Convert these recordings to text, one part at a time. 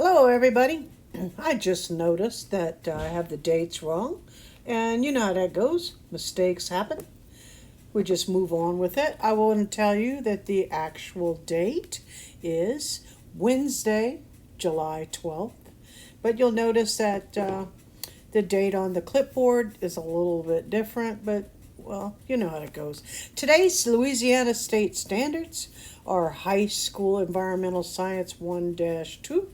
Hello, everybody. I just noticed that I have the dates wrong, and you know how that goes. Mistakes happen. We just move on with it. I want to tell you that the actual date is Wednesday, July 12th, but you'll notice that the date on the clipboard is a little bit different, but well, you know how it goes. Today's Louisiana State Standards are High School Environmental Science 1-2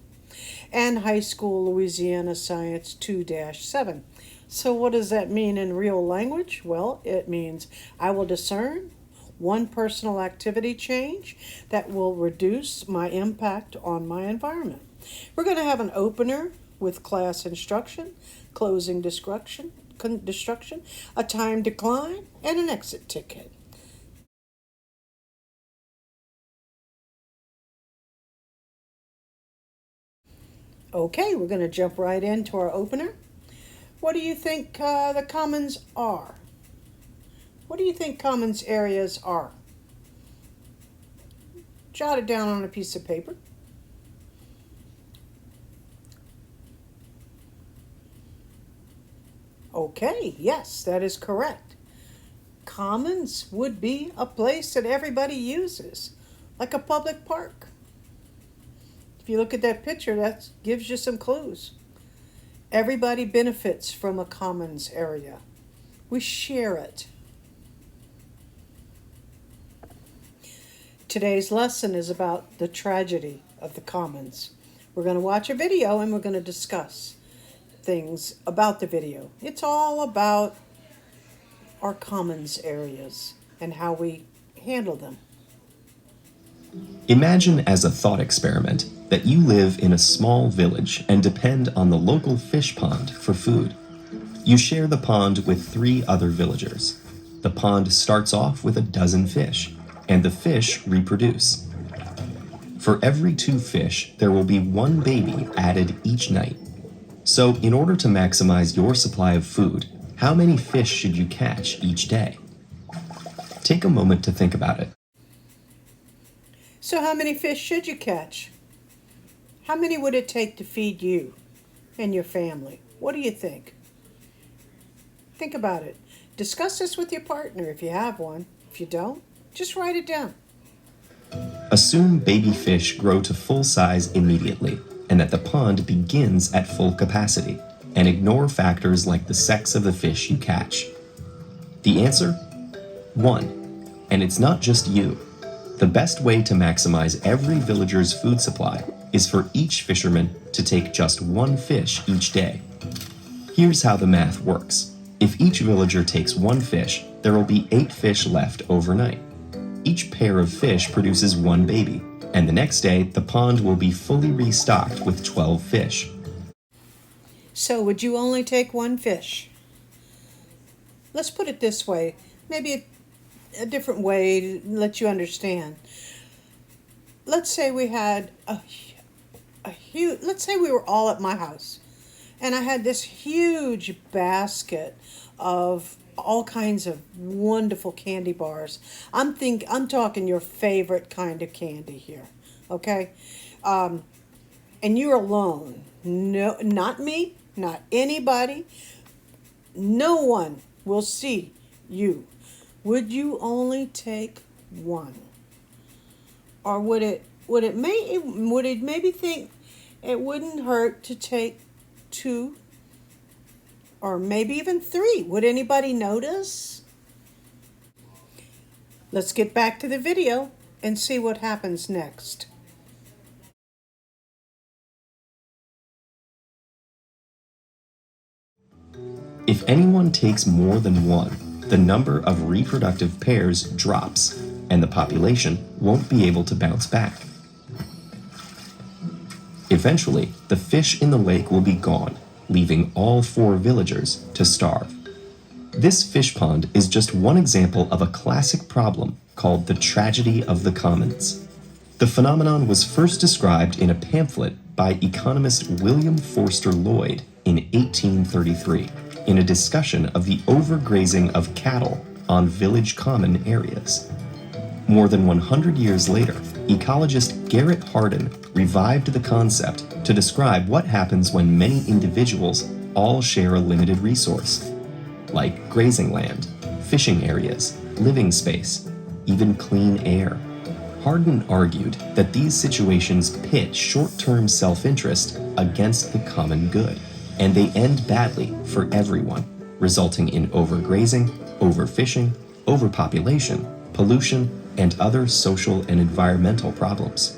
and High School Louisiana Science 2-7. So, what does that mean in real language? Well, it means I will discern one personal activity change that will reduce my impact on my environment. We're going to have an opener with class instruction, closing destruction, a time decline, and an exit ticket. Okay, we're going to jump right into our opener. What do you think the commons are? What do you think commons areas are? Jot it down on a piece of paper. Okay, yes, that is correct. Commons would be a place that everybody uses, like a public park. If you look at that picture, that gives you some clues. Everybody benefits from a commons area. We share it. Today's lesson is about the tragedy of the commons. We're going to watch a video and we're going to discuss things about the video. It's all about our commons areas and how we handle them. Imagine as a thought experiment that you live in a small village and depend on the local fish pond for food. You share the pond with 3 other villagers. The pond starts off with a dozen fish, and the fish reproduce. For every 2 fish, there will be 1 baby added each night. So, in order to maximize your supply of food, how many fish should you catch each day? Take a moment to think about it. So how many fish should you catch? How many would it take to feed you and your family? What do you think? Think about it. Discuss this with your partner if you have one. If you don't, just write it down. Assume baby fish grow to full size immediately, and that the pond begins at full capacity, and ignore factors like the sex of the fish you catch. The answer? 1. And it's not just you. The best way to maximize every villager's food supply is for each fisherman to take just 1 fish each day. Here's how the math works. If each villager takes 1 fish, there will be 8 fish left overnight. Each pair of fish produces 1 baby, and the next day the pond will be fully restocked with 12 fish. So would you only take 1 fish? Let's put it this way, maybe a different way to let you understand. Let's say we had a huge, let's say we were all at my house, and I had this huge basket of all kinds of wonderful candy bars. I'm talking your favorite kind of candy here, okay? And you're alone. No, not me, not anybody. No one will see you. Would you only take 1? Or would it maybe think it wouldn't hurt to take 2? Or maybe even 3. Would anybody notice? Let's get back to the video and see what happens next. If anyone takes more than 1, the number of reproductive pairs drops, and the population won't be able to bounce back. Eventually, the fish in the lake will be gone, leaving all 4 villagers to starve. This fish pond is just one example of a classic problem called the tragedy of the commons. The phenomenon was first described in a pamphlet by economist William Forster Lloyd in 1833 in a discussion of the overgrazing of cattle on village common areas. More than 100 years later, Ecologist Garrett Hardin revived the concept to describe what happens when many individuals all share a limited resource, like grazing land, fishing areas, living space, even clean air. Hardin argued that these situations pit short-term self-interest against the common good, and they end badly for everyone, resulting in overgrazing, overfishing, overpopulation, pollution, and other social and environmental problems.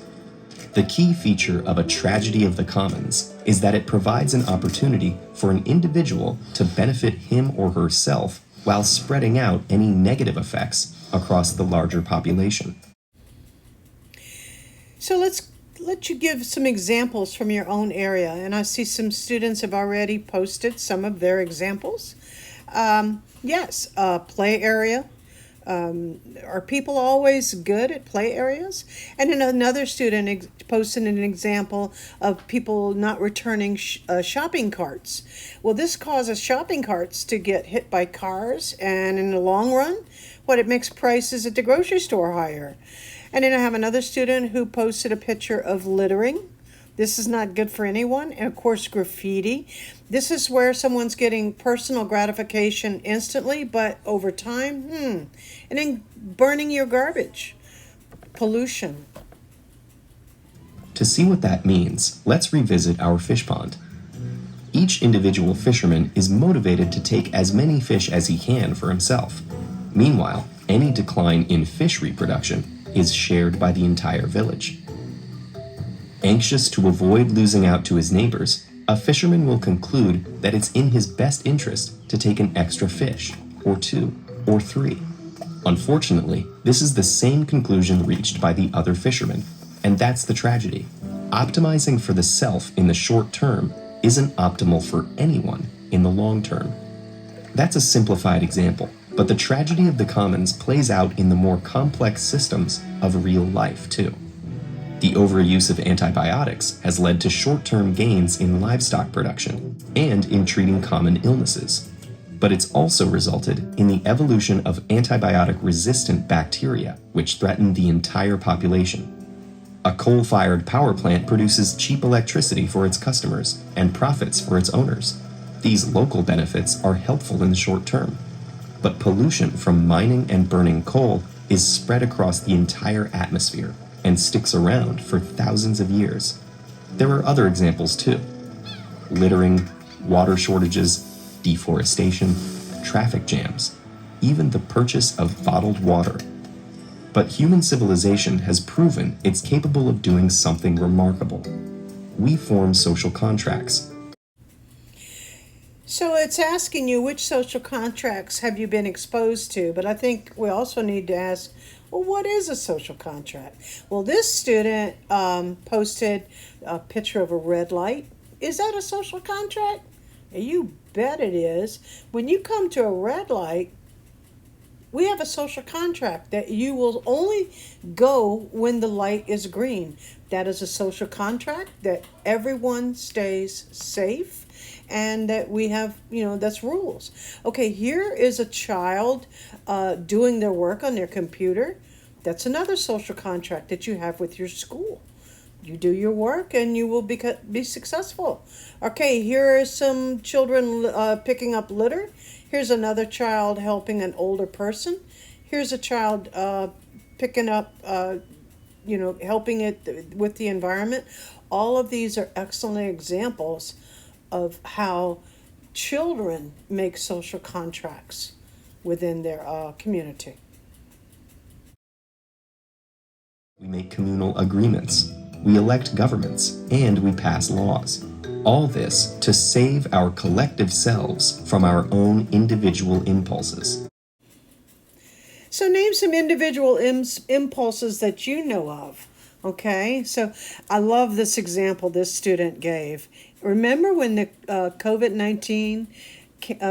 The key feature of a tragedy of the commons is that it provides an opportunity for an individual to benefit him or herself while spreading out any negative effects across the larger population. So let's let you give some examples from your own area. And I see some students have already posted some of their examples. Yes, play area. Are people always good at play areas? And then another student posted an example of people not returning shopping carts. Well, this causes shopping carts to get hit by cars, and in the long run, it makes prices at the grocery store higher. And then I have another student who posted a picture of littering. This is not good for anyone. And of course, graffiti. This is where someone's getting personal gratification instantly, but over time, And then burning your garbage. Pollution. To see what that means, let's revisit our fish pond. Each individual fisherman is motivated to take as many fish as he can for himself. Meanwhile, any decline in fish reproduction is shared by the entire village. Anxious to avoid losing out to his neighbors, a fisherman will conclude that it's in his best interest to take an extra fish, or 2, or 3. Unfortunately, this is the same conclusion reached by the other fishermen, and that's the tragedy. Optimizing for the self in the short term isn't optimal for anyone in the long term. That's a simplified example, but the tragedy of the commons plays out in the more complex systems of real life, too. The overuse of antibiotics has led to short-term gains in livestock production and in treating common illnesses. But it's also resulted in the evolution of antibiotic-resistant bacteria, which threaten the entire population. A coal-fired power plant produces cheap electricity for its customers and profits for its owners. These local benefits are helpful in the short term. But pollution from mining and burning coal is spread across the entire atmosphere and sticks around for thousands of years. There are other examples too. Littering, water shortages, deforestation, traffic jams, even the purchase of bottled water. But human civilization has proven it's capable of doing something remarkable. We form social contracts. So it's asking you which social contracts have you been exposed to, but I think we also need to ask, well, what is a social contract? Well, this student posted a picture of a red light. Is that a social contract? You bet it is. When you come to a red light, we have a social contract that you will only go when the light is green. That is a social contract that everyone stays safe and that we have, that's rules. Okay, here is a child doing their work on their computer. That's another social contract that you have with your school. You do your work and you will be successful. Okay, here are some children picking up litter. Here's another child helping an older person. Here's a child picking up, helping it with the environment. All of these are excellent examples of how children make social contracts within their community. We make communal agreements, we elect governments, and we pass laws. All this to save our collective selves from our own individual impulses. So name some individual impulses that you know of. Okay, so I love this example this student gave. Remember when the COVID-19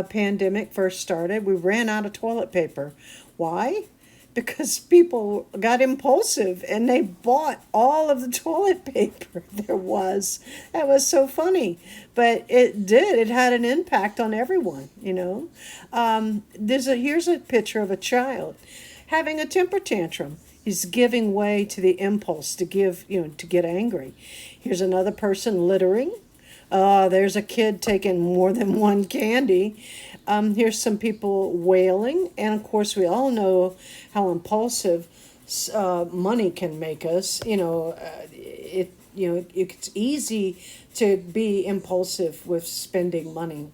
pandemic first started, we ran out of toilet paper. Why? Because people got impulsive and they bought all of the toilet paper there was. That was so funny. But it did. It had an impact on everyone, Here's a picture of a child having a temper tantrum. He's giving way to the impulse to to get angry. Here's another person littering. There's a kid taking more than one candy. Here's some people wailing. And of course, we all know how impulsive money can make us. It's easy to be impulsive with spending money.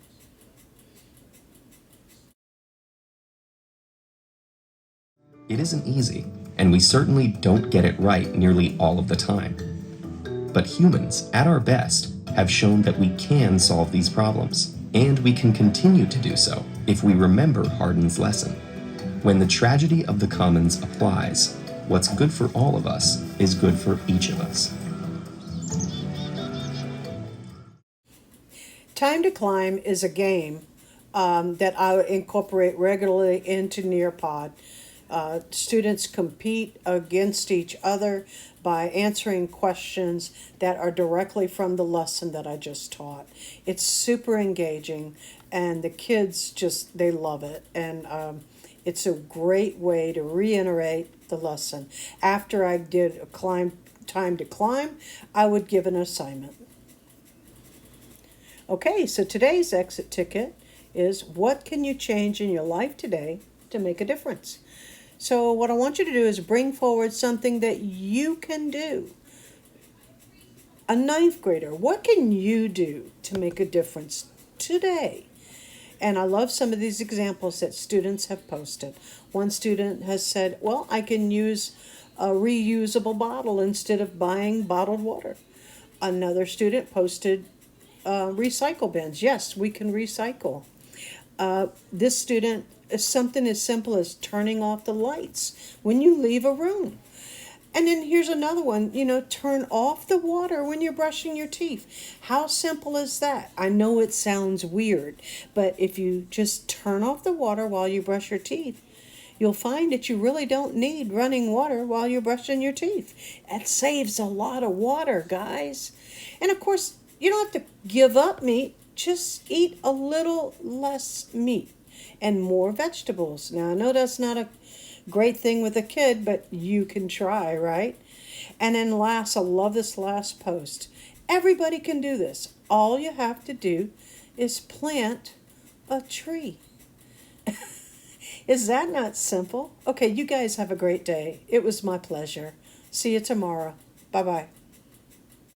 It isn't easy, and we certainly don't get it right nearly all of the time. But humans, at our best, have shown that we can solve these problems, and we can continue to do so if we remember Hardin's lesson. When the tragedy of the commons applies, what's good for all of us is good for each of us. Time to Climb is a game that I incorporate regularly into Nearpod. Students compete against each other by answering questions that are directly from the lesson that I just taught. It's super engaging, and the kids they love it. And it's a great way to reiterate the lesson. After I did Time to Climb, I would give an assignment. Okay, so today's exit ticket is, what can you change in your life today to make a difference? So what I want you to do is bring forward something that you can do. A ninth grader, what can you do to make a difference today? And I love some of these examples that students have posted. One student has said, well, I can use a reusable bottle instead of buying bottled water. Another student posted recycle bins. Yes, we can recycle. This student, something as simple as turning off the lights when you leave a room. And then here's another one, turn off the water when you're brushing your teeth. How simple is that? I know it sounds weird, but if you just turn off the water while you brush your teeth, you'll find that you really don't need running water while you're brushing your teeth. It saves a lot of water, guys. And of course, you don't have to give up meat. Just eat a little less meat and more vegetables. Now, I know that's not a great thing with a kid, but you can try, right? And then last, I love this last post. Everybody can do this. All you have to do is plant a tree. Is that not simple? Okay, you guys have a great day. It was my pleasure. See you tomorrow. Bye-bye.